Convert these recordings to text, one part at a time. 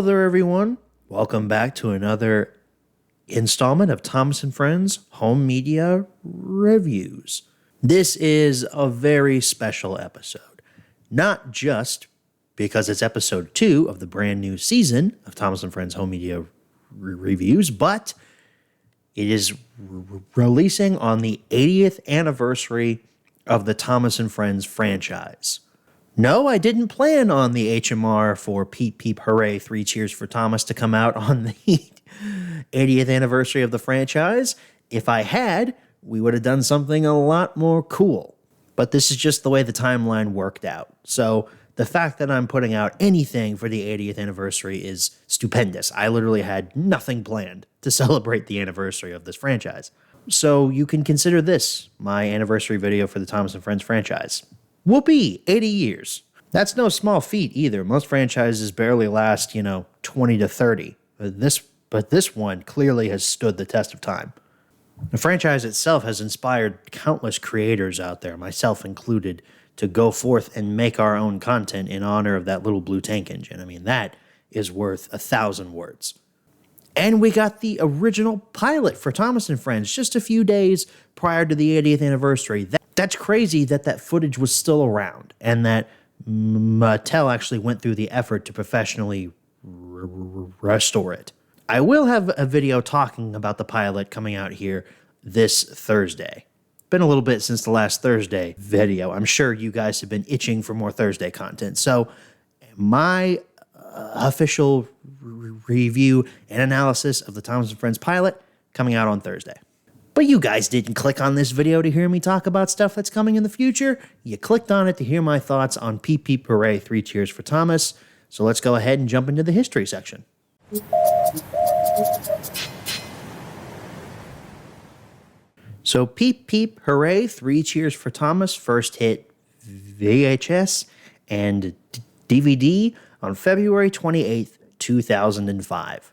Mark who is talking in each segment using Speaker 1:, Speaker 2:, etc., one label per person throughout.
Speaker 1: there, everyone. Welcome back to another installment of Thomas & Friends Home Media Reviews. This is a very special episode, not just because it's episode 2 of the brand new season of Thomas & Friends Home Media Reviews, but it is releasing on the 80th anniversary of the Thomas & Friends franchise. No, I didn't plan on the HMR for Peep, Peep, Hurray, 3 Cheers for Thomas to come out on the 80th anniversary of the franchise. If I had, we would have done something a lot more cool. But this is just the way the timeline worked out. So the fact that I'm putting out anything for the 80th anniversary is stupendous. I literally had nothing planned to celebrate the anniversary of this franchise. So you can consider this my anniversary video for the Thomas & Friends franchise. Whoopee, 80 years. That's no small feat either. Most franchises barely last, 20 to 30. But this one clearly has stood the test of time. The franchise itself has inspired countless creators out there, myself included, to go forth and make our own content in honor of that little blue tank engine. I mean, that is worth 1,000 words. And we got the original pilot for Thomas & Friends just a few days prior to the 80th anniversary. That's crazy that footage was still around and that Mattel actually went through the effort to professionally restore it. I will have a video talking about the pilot coming out here this Thursday. Been a little bit since the last Thursday video. I'm sure you guys have been itching for more Thursday content. So my official review and analysis of the Thomas & Friends pilot coming out on Thursday. But you guys didn't click on this video to hear me talk about stuff that's coming in the future. You clicked on it to hear my thoughts on Peep, Peep, Hurray, 3 Cheers for Thomas. So let's go ahead and jump into the history section. So Peep, Peep, Hurray, 3 Cheers for Thomas first hit VHS and DVD on February 28th, 2005.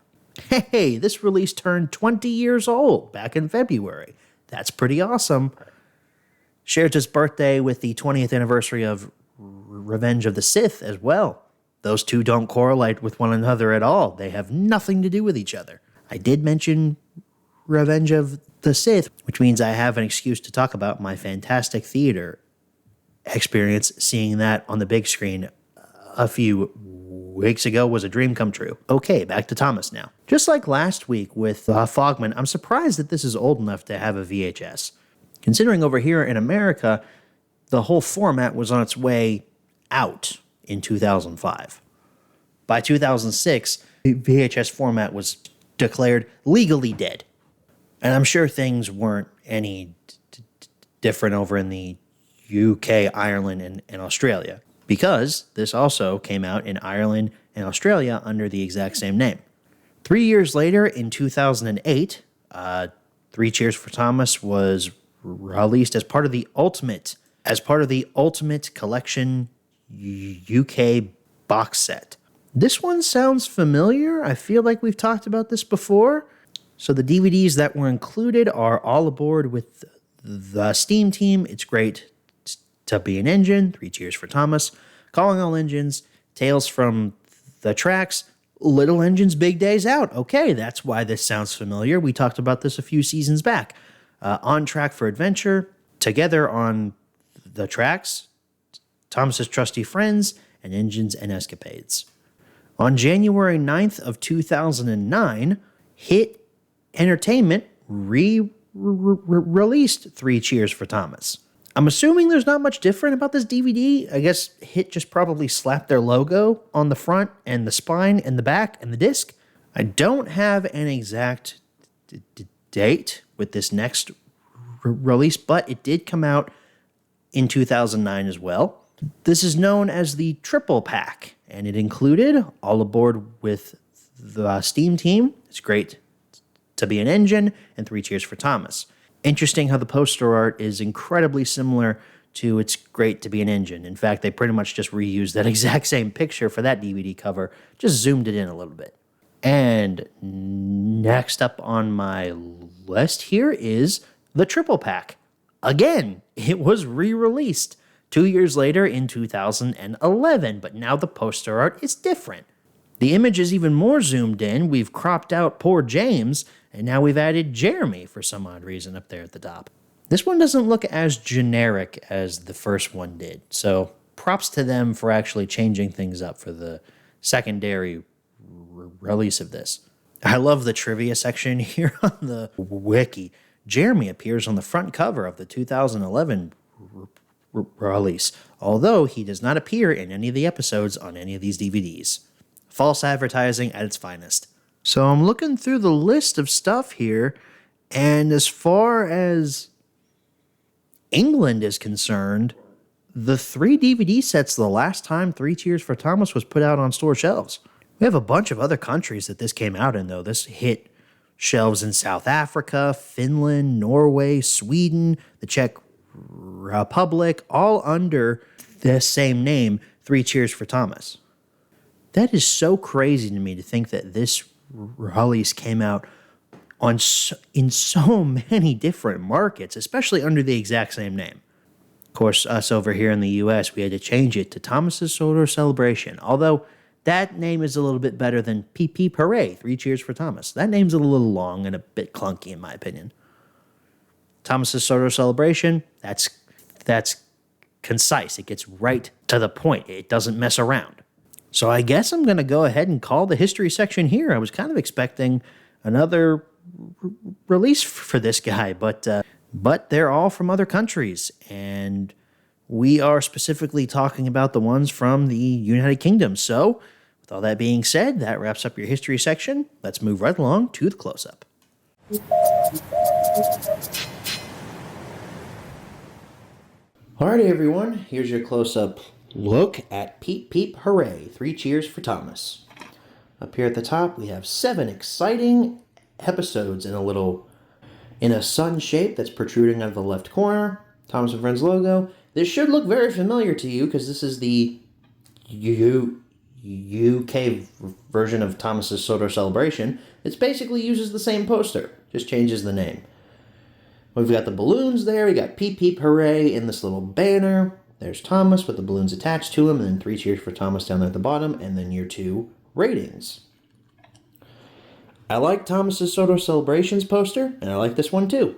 Speaker 1: Hey, this release turned 20 years old back in February. That's pretty awesome. Shared its birthday with the 20th anniversary of Revenge of the Sith as well. Those two don't correlate with one another at all. They have nothing to do with each other. I did mention Revenge of the Sith, which means I have an excuse to talk about my fantastic theater experience. Seeing that on the big screen a few weeks ago was a dream come true. Okay, back to Thomas now. Just like last week with Fogman, I'm surprised that this is old enough to have a VHS. Considering over here in America, the whole format was on its way out in 2005. By 2006, the VHS format was declared legally dead. And I'm sure things weren't any different over in the UK, Ireland, and Australia, because this also came out in Ireland and Australia under the exact same name. 3 years later, in 2008, 3 Cheers for Thomas was released as part of the Ultimate Collection UK box set. This one sounds familiar. I feel like we've talked about this before. So the DVDs that were included are All Aboard with the Steam Team, It's Great to Be an Engine, 3 Cheers for Thomas, Calling All Engines, Tales from the Tracks, Little Engines, Big Days Out. Okay, that's why this sounds familiar. We talked about this a few seasons back. On Track for Adventure, Together on the Tracks, Thomas's Trusty Friends, and Engines and Escapades. On January 9th of 2009, Hit Entertainment released 3 Cheers for Thomas. I'm assuming there's not much different about this DVD. I guess Hit just probably slapped their logo on the front and the spine and the back and the disc. I don't have an exact date with this next release, but it did come out in 2009 as well. This is known as the Triple Pack, and it included All Aboard with the Steam Team, It's Great to Be an Engine, and 3 Cheers for Thomas. Interesting how the poster art is incredibly similar to It's Great to Be an Engine. In fact, they pretty much just reused that exact same picture for that DVD cover, just zoomed it in a little bit. And next up on my list here is the Triple Pack. Again, it was re-released 2 years later in 2011, but now the poster art is different. The image is even more zoomed in. We've cropped out poor James, and now we've added Jeremy for some odd reason up there at the top. This one doesn't look as generic as the first one did, so props to them for actually changing things up for the secondary release of this. I love the trivia section here on the wiki. Jeremy appears on the front cover of the 2011 release, although he does not appear in any of the episodes on any of these DVDs. False advertising at its finest. So I'm looking through the list of stuff here, and as far as England is concerned, the 3 DVD sets the last time 3 Cheers for Thomas was put out on store shelves. We have a bunch of other countries that this came out in, though. This hit shelves in South Africa, Finland, Norway, Sweden, the Czech Republic, all under the same name, 3 Cheers for Thomas. That is so crazy to me to think that this release came out in so many different markets, especially under the exact same name. Of course, us over here in the U.S., we had to change it to Thomas's Sodor Celebration, although that name is a little bit better than Peep, Hurray, 3 Cheers for Thomas. That name's a little long and a bit clunky, in my opinion. Thomas's Sodor Celebration, that's concise. It gets right to the point. It doesn't mess around. So I guess I'm going to go ahead and call the history section here. I was kind of expecting another release for this guy, but they're all from other countries, and we are specifically talking about the ones from the United Kingdom. So with all that being said, that wraps up your history section. Let's move right along to the close-up. Alrighty, everyone, here's your close-up look at Peep, Hurray, 3 Cheers for Thomas. Up here at the top, we have 7 exciting episodes in a sun shape that's protruding out of the left corner. Thomas and Friends logo. This should look very familiar to you because this is the UK version of Thomas's Sodor Celebration. It basically uses the same poster, just changes the name. We've got the balloons there. We got Peep, Hurray in this little banner. There's Thomas with the balloons attached to him, and then 3 Cheers for Thomas down there at the bottom, and then your 2 ratings. I like Thomas's Sodor Celebrations poster, and I like this one too.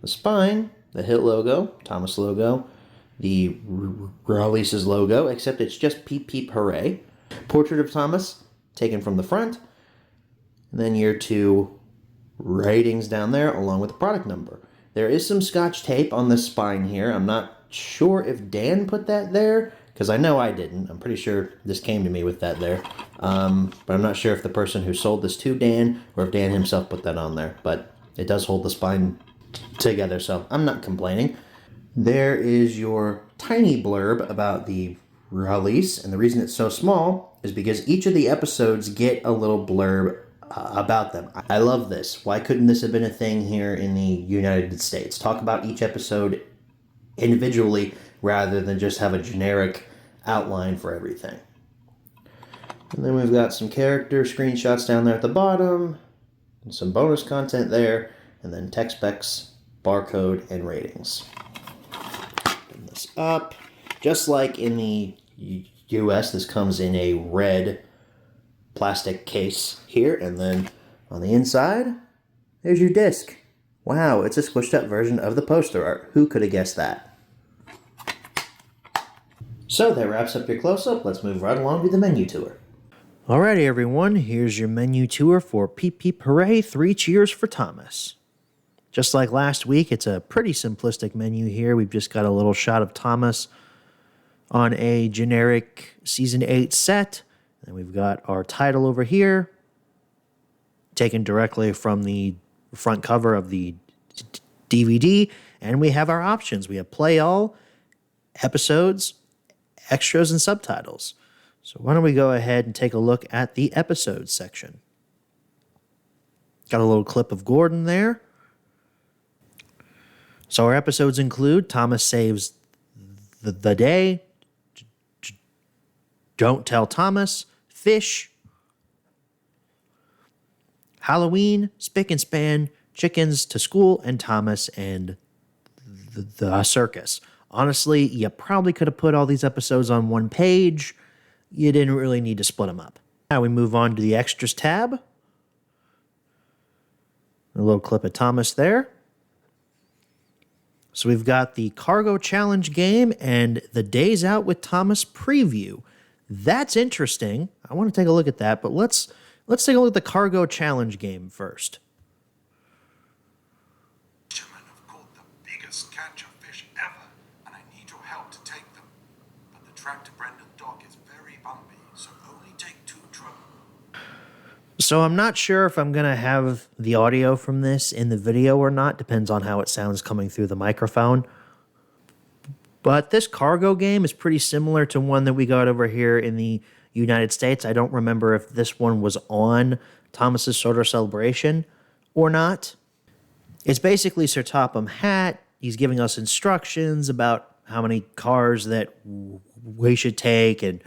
Speaker 1: The spine, the hit logo, Thomas logo, the releases logo, except it's just Peep, Hurray. Portrait of Thomas, taken from the front, and then your 2 ratings down there, along with the product number. There is some Scotch tape on the spine here. I'm not sure if Dan put that there, because I know I didn't. I'm pretty sure this came to me with that there. But I'm not sure if the person who sold this to Dan, or if Dan himself put that on there. But it does hold the spine together, so I'm not complaining. There is your tiny blurb about the release, and the reason it's so small is because each of the episodes get a little blurb about them. I love this. Why couldn't this have been a thing here in the United States? Talk about each episode individually rather than just have a generic outline for everything. And then we've got some character screenshots down there at the bottom, and some bonus content there, and then text specs, barcode, and ratings. Open this up. Just like in the US, this comes in a red plastic case here, and then on the inside, there's your disc. Wow, it's a squished up version of the poster art. Who could have guessed that? So that wraps up your close-up. Let's move right along to the menu tour. Alrighty, everyone, here's your menu tour for Peep, Hurray, 3 Cheers for Thomas. Just like last week, it's a pretty simplistic menu here. We've just got a little shot of Thomas on a generic Season 8 set. And we've got our title over here, taken directly from the front cover of the DVD. And we have our options. We have play all, episodes, extras, and subtitles. So why don't we go ahead and take a look at the episodes section. Got a little clip of Gordon there. So our episodes include Thomas Saves the Day, Don't Tell Thomas, Fish, Halloween, Spick and Span, Chickens to School, and Thomas and the Circus. Honestly, you probably could have put all these episodes on one page. You didn't really need to split them up. Now we move on to the extras tab. A little clip of Thomas there. So we've got the Cargo Challenge game and the Days Out with Thomas preview. That's interesting. I want to take a look at that, but let's take a look at the Cargo Challenge game first.
Speaker 2: Fishermen have caught the biggest catch of fish ever, and I need your help to take them. But the track to Brendan Dock is very bumpy, so only take 2 trips.
Speaker 1: So I'm not sure if I'm going to have the audio from this in the video or not. Depends on how it sounds coming through the microphone. But this cargo game is pretty similar to one that we got over here in the United States. I don't remember if this one was on Thomas's Sodor Celebration or not. It's basically Sir Topham Hatt. He's giving us instructions about how many cars that we should take and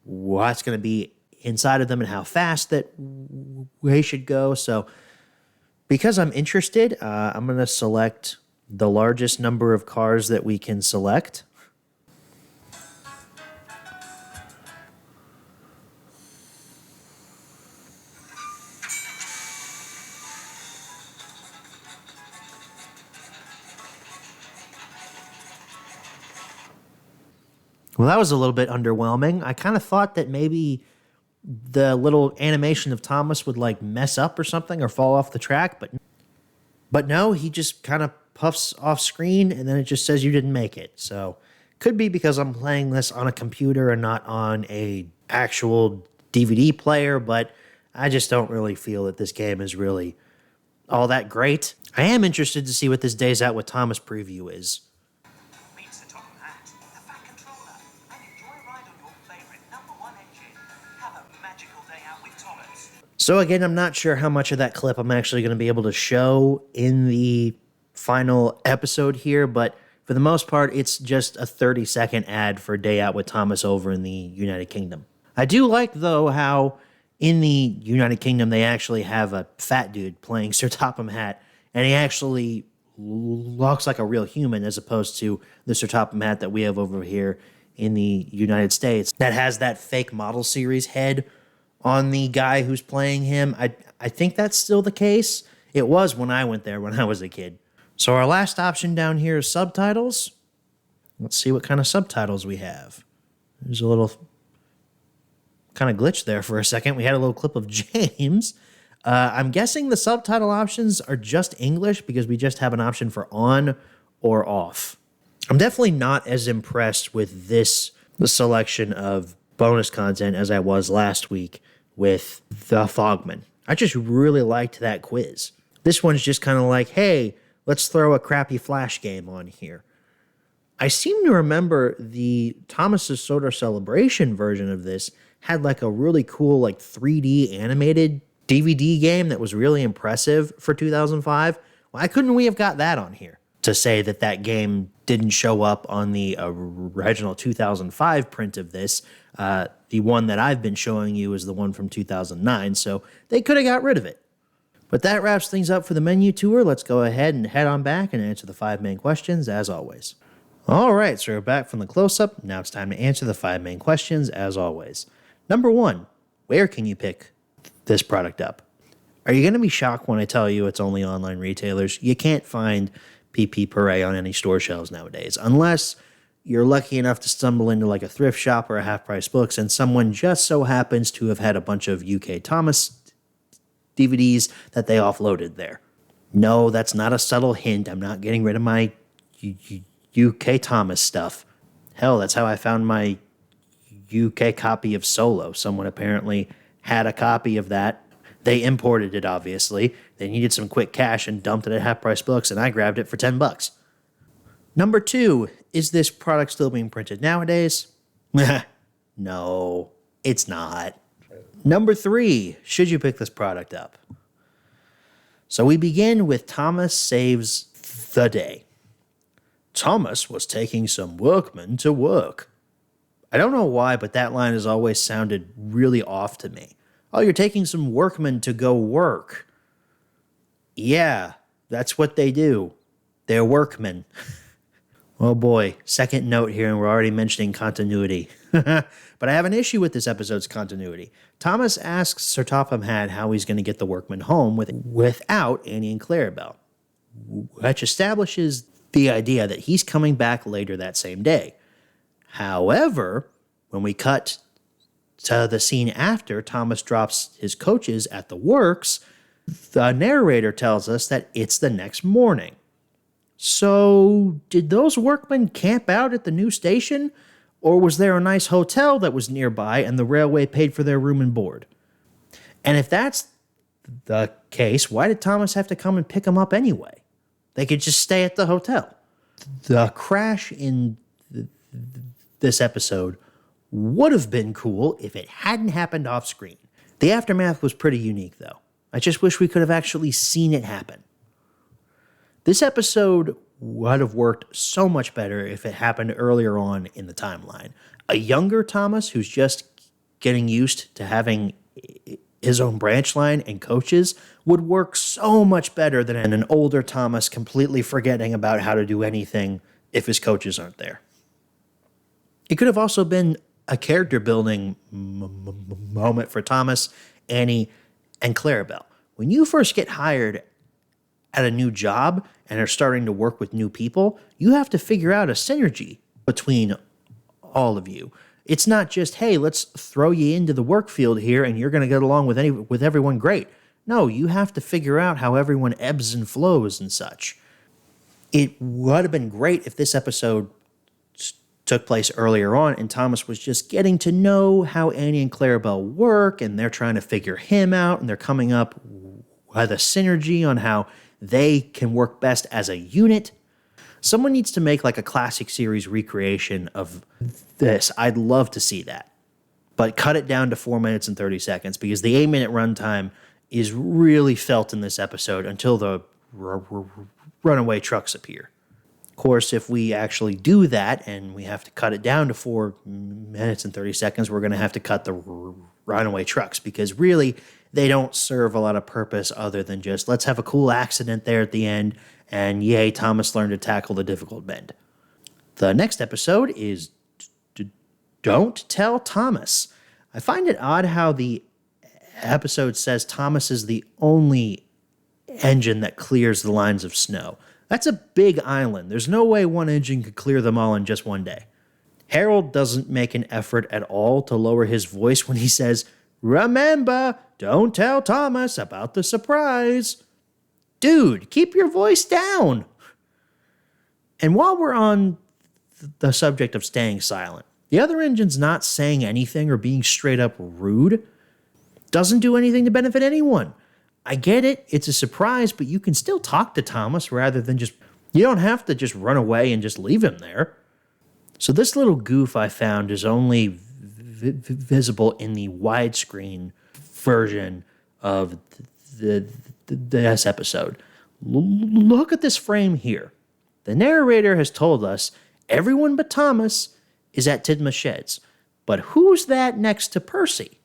Speaker 1: what's going to be inside of them and how fast that we should go. So because I'm interested, I'm going to select the largest number of cars that we can select. Well, that was a little bit underwhelming. I kind of thought that maybe the little animation of Thomas would like mess up or something or fall off the track, but no, he just kind of puffs off screen and then it just says you didn't make it. So could be because I'm playing this on a computer and not on a actual DVD player, but I just don't really feel that this game is really all that great. I am interested to see what this Days Out with Thomas preview is. So again, I'm not sure how much of that clip I'm actually going to be able to show in the final episode here, but for the most part, it's just a 30-second ad for Day Out with Thomas over in the United Kingdom. I do like, though, how in the United Kingdom, they actually have a fat dude playing Sir Topham Hatt, and he actually looks like a real human as opposed to the Sir Topham Hatt that we have over here in the United States that has that fake model series head on the guy who's playing him. I think that's still the case. It was when I went there when I was a kid. So our last option down here is subtitles. Let's see what kind of subtitles we have. There's a little kind of glitch there for a second. We had a little clip of James. I'm guessing the subtitle options are just English because we just have an option for on or off. I'm definitely not as impressed with the selection of bonus content as I was last week with the Fogman. I just really liked that quiz. This one's just kind of like, hey, let's throw a crappy Flash game on here. I seem to remember the Thomas's Sodor Celebration version of this had like a really cool like 3D animated DVD game that was really impressive for 2005. Why couldn't we have got that on here? To say that that game didn't show up on the original 2005 print of this. The one that I've been showing you is the one from 2009, so they could have got rid of it. But that wraps things up for the menu tour. Let's go ahead and head on back and answer the 5 main questions as always. All right, so we're back from the close-up. Now it's time to answer the 5 main questions as always. Number 1, where can you pick this product up? Are you going to be shocked when I tell you it's only online retailers? You can't find Peep, Hurray on any store shelves nowadays, unless you're lucky enough to stumble into like a thrift shop or a half-price books and someone just so happens to have had a bunch of UK Thomas DVDs that they offloaded there. No, that's not a subtle hint. I'm not getting rid of my UK Thomas stuff. Hell, that's how I found my UK copy of Solo. Someone apparently had a copy of that. They imported it, obviously. They needed some quick cash and dumped it at half-price books, and I grabbed it for $10. Number 2, is this product still being printed nowadays? No, it's not. Number 3, should you pick this product up? So we begin with Thomas Saves the Day. Thomas was taking some workmen to work. I don't know why, but that line has always sounded really off to me. Oh, you're taking some workmen to go work. Yeah, that's what they do. They're workmen. Oh boy, second note here, and we're already mentioning continuity. But I have an issue with this episode's continuity. Thomas asks Sir Topham Hatt how he's going to get the workmen home without Annie and Clarabelle, which establishes the idea that he's coming back later that same day. However, when we cut to the scene after Thomas drops his coaches at the works, the narrator tells us that it's the next morning. So, did those workmen camp out at the new station? Or was there a nice hotel that was nearby and the railway paid for their room and board? And if that's the case, why did Thomas have to come and pick them up anyway? They could just stay at the hotel. The crash in this episode would have been cool if it hadn't happened off screen. The aftermath was pretty unique, though. I just wish we could have actually seen it happen. This episode would have worked so much better if it happened earlier on in the timeline. A younger Thomas who's just getting used to having his own branch line and coaches would work so much better than an older Thomas completely forgetting about how to do anything if his coaches aren't there. It could have also been a character building moment for Thomas, Annie, and Clarabelle. When you first get hired at a new job and are starting to work with new people, you have to figure out a synergy between all of you. It's not just, hey, let's throw you into the work field here and you're going to get along with everyone great. No, you have to figure out how everyone ebbs and flows and such. It would have been great if this episode took place earlier on and Thomas was just getting to know how Annie and Clarabelle work and they're trying to figure him out and they're coming up with a synergy on how they can work best as a unit. Someone needs to make like a classic series recreation of this. I'd love to see that. But cut it down to 4 minutes and 30 seconds because the 8-minute runtime is really felt in this episode until the runaway trucks appear. Of course, if we actually do that and we have to cut it down to 4 minutes and 30 seconds, we're going to have to cut the runaway trucks because really they don't serve a lot of purpose other than just let's have a cool accident there at the end and yay, Thomas learned to tackle the difficult bend. The next episode is Don't Tell Thomas. I find it odd how the episode says Thomas is the only engine that clears the lines of snow. That's a big island. There's no way one engine could clear them all in just one day. Harold doesn't make an effort at all to lower his voice when he says, "Remember, don't tell Thomas about the surprise." Dude, keep your voice down. And while we're on the subject of staying silent, the other engine's not saying anything or being straight up rude doesn't do anything to benefit anyone. I get it, it's a surprise, but you can still talk to Thomas rather than you don't have to just run away and just leave him there. So this little goof I found is only visible in the widescreen version of this episode. Look at this frame here. The narrator has told us everyone but Thomas is at Tidmouth Sheds. But who's that next to Percy?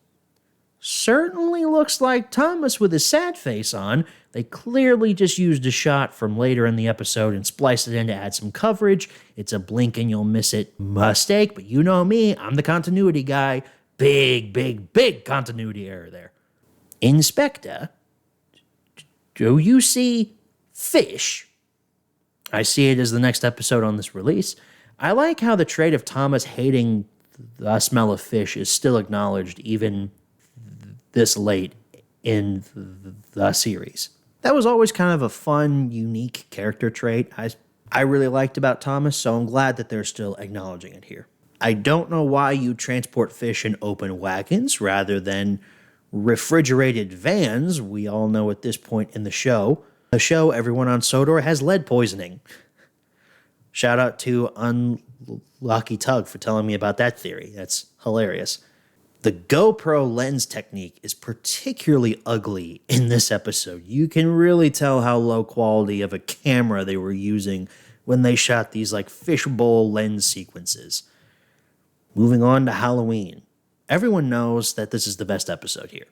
Speaker 1: Certainly looks like Thomas with his sad face on. They clearly just used a shot from later in the episode and spliced it in to add some coverage. It's a blink and you'll miss it mistake, but you know me, I'm the continuity guy. Big continuity error there. Inspector, do you see fish? I see it as the next episode on this release. I like how the trait of Thomas hating the smell of fish is still acknowledged even this late in the series. That was always kind of a fun, unique character trait I really liked about Thomas, so I'm glad that they're still acknowledging it here. I don't know why you transport fish in open wagons rather than refrigerated vans. We all know at this point in the show, everyone on Sodor has lead poisoning. Shout out to Unlucky Tug for telling me about that theory. That's hilarious. The GoPro lens technique is particularly ugly in this episode. You can really tell how low quality of a camera they were using when they shot these like fishbowl lens sequences. Moving on to Halloween. Everyone knows that this is the best episode here.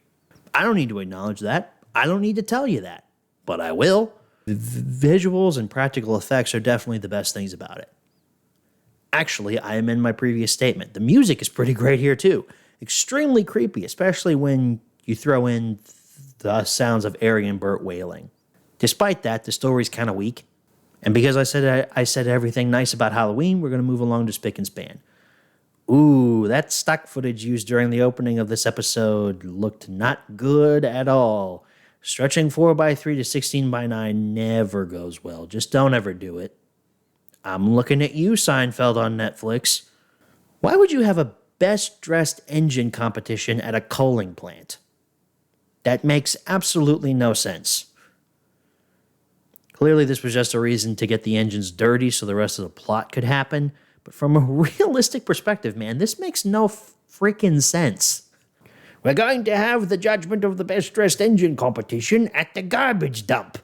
Speaker 1: I don't need to acknowledge that. I don't need to tell you that. But I will. The visuals and practical effects are definitely the best things about it. Actually, I amend my previous statement. The music is pretty great here too. Extremely creepy, especially when you throw in the sounds of Ari and Bert wailing. Despite that, the story's kind of weak. And because I said everything nice about Halloween, we're going to move along to Spick and Span. Ooh, that stock footage used during the opening of this episode looked not good at all. Stretching 4x3 to 16x9 never goes well. Just don't ever do it. I'm looking at you, Seinfeld on Netflix. Why would you have a best dressed engine competition at a coaling plant? That makes absolutely no sense. Clearly, this was just a reason to get the engines dirty so the rest of the plot could happen. But from a realistic perspective, man, this makes no freaking sense. We're going to have the judgment of the best dressed engine competition at the garbage dump.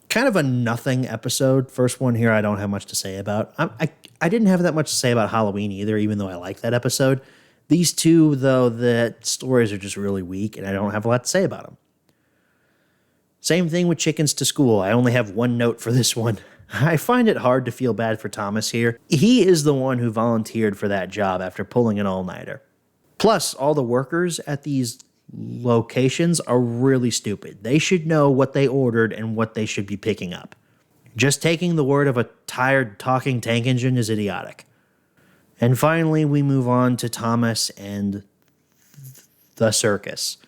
Speaker 1: Kind of a nothing episode. First one here I don't have much to say about. I didn't have that much to say about Halloween either, even though I like that episode. These two, though, the stories are just really weak, and I don't have a lot to say about them. Same thing with Chickens to School. I only have one note for this one. I find it hard to feel bad for Thomas here. He is the one who volunteered for that job after pulling an all-nighter. Plus, all the workers at these locations are really stupid. They should know what they ordered and what they should be picking up. Just taking the word of a tired talking tank engine is idiotic. And finally, we move on to Thomas and the circus.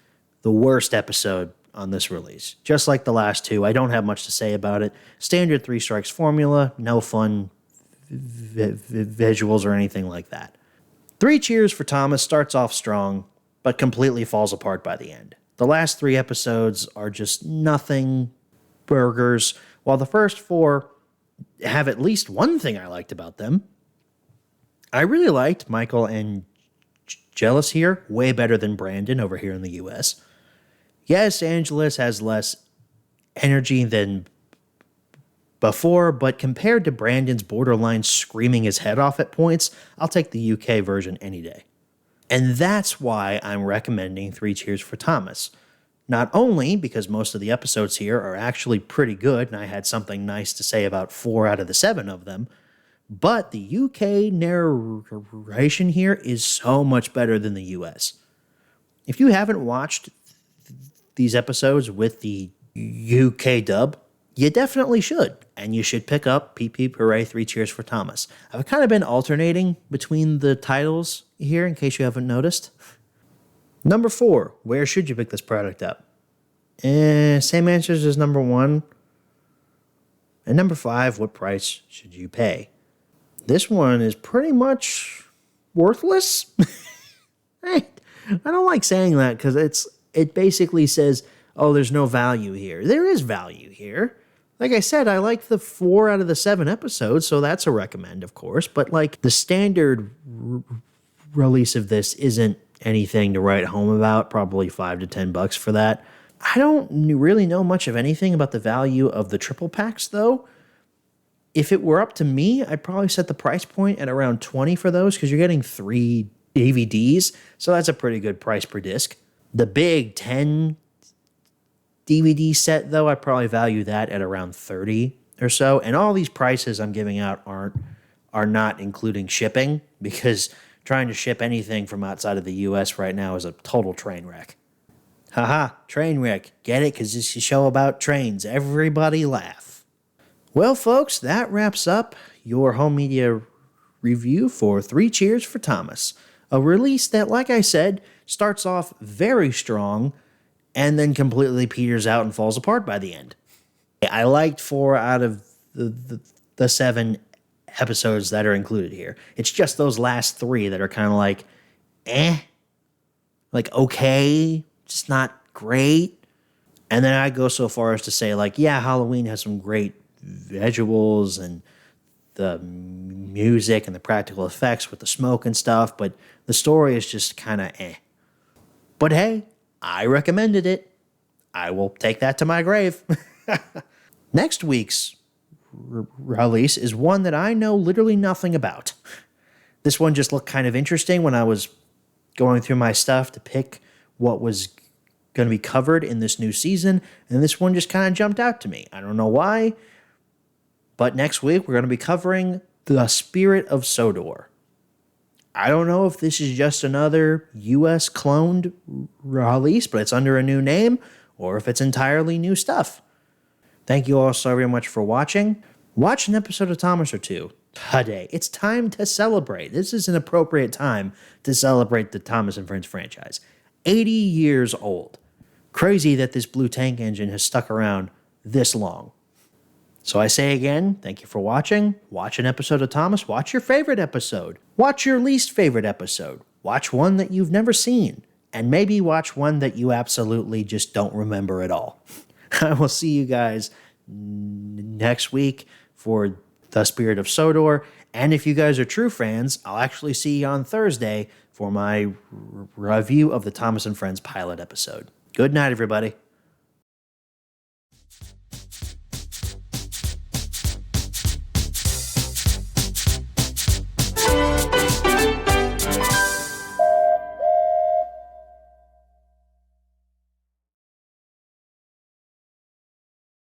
Speaker 1: The worst episode on this release. Just like the last two, I don't have much to say about it. Standard 3 strikes formula, no fun visuals or anything like that. 3 cheers for Thomas starts off strong, but completely falls apart by the end. The last 3 episodes are just nothing burgers, while the first 4 have at least one thing I liked about them. I really liked Michael and Jealous here, way better than Brandon over here in the US. Yes, Angelus has less energy than before, but compared to Brandon's borderline screaming his head off at points, I'll take the UK version any day. And that's why I'm recommending 3 cheers for Thomas. Not only because most of the episodes here are actually pretty good, and I had something nice to say about 4 out of the 7 of them, but the UK narration here is so much better than the US. If you haven't watched these episodes with the UK dub, you definitely should. And you should pick up Peep, Peep, Hurray, 3 cheers for Thomas. I've kind of been alternating between the titles here in case you haven't noticed. Number 4, where should you pick this product up? Same answers as number 1. And number 5, what price should you pay? This one is pretty much worthless. I don't like saying that because it basically says, oh, there's no value here. There is value here. Like I said, I like the 4 out of the 7 episodes, so that's a recommend, of course. But like the standard release of this isn't anything to write home about. Probably $5 to $10 for that. I don't really know much of anything about the value of the triple packs, though. If it were up to me, I'd probably set the price point at around $20 for those because you're getting 3 DVDs, so that's a pretty good price per disc. The big 10 DVD set, though, I probably value that at around $30 or so. And all these prices I'm giving out are not including shipping because trying to ship anything from outside of the US right now is a total train wreck. Haha, train wreck. Get it? Because this is a show about trains. Everybody laugh. Well, folks, that wraps up your home media review for 3 cheers for Thomas. A release that, like I said, starts off very strong and then completely peters out and falls apart by the end. I liked 4 out of the 7 episodes that are included here. It's just those last 3 that are kind of like, like okay, just not great. And then I go so far as to say, like, yeah, Halloween has some great visuals and the music and the practical effects with the smoke and stuff, but the story is just kind of But hey, I recommended it. I will take that to my grave. Next week's release is one that I know literally nothing about. This one just looked kind of interesting when I was going through my stuff to pick what was going to be covered in this new season, and this one just kind of jumped out to me. I don't know why, but next week we're going to be covering The Spirit of Sodor. I don't know if this is just another US cloned release, but it's under a new name, or if it's entirely new stuff. Thank you all so very much for watching. Watch an episode of Thomas or two a day. It's time to celebrate. This is an appropriate time to celebrate the Thomas and Friends franchise. 80 years old. Crazy that this blue tank engine has stuck around this long. So I say again, thank you for watching. Watch an episode of Thomas. Watch your favorite episode. Watch your least favorite episode. Watch one that you've never seen. And maybe watch one that you absolutely just don't remember at all. I will see you guys next week for The Spirit of Sodor. And if you guys are true fans, I'll actually see you on Thursday for my review of the Thomas and Friends pilot episode. Good night, everybody.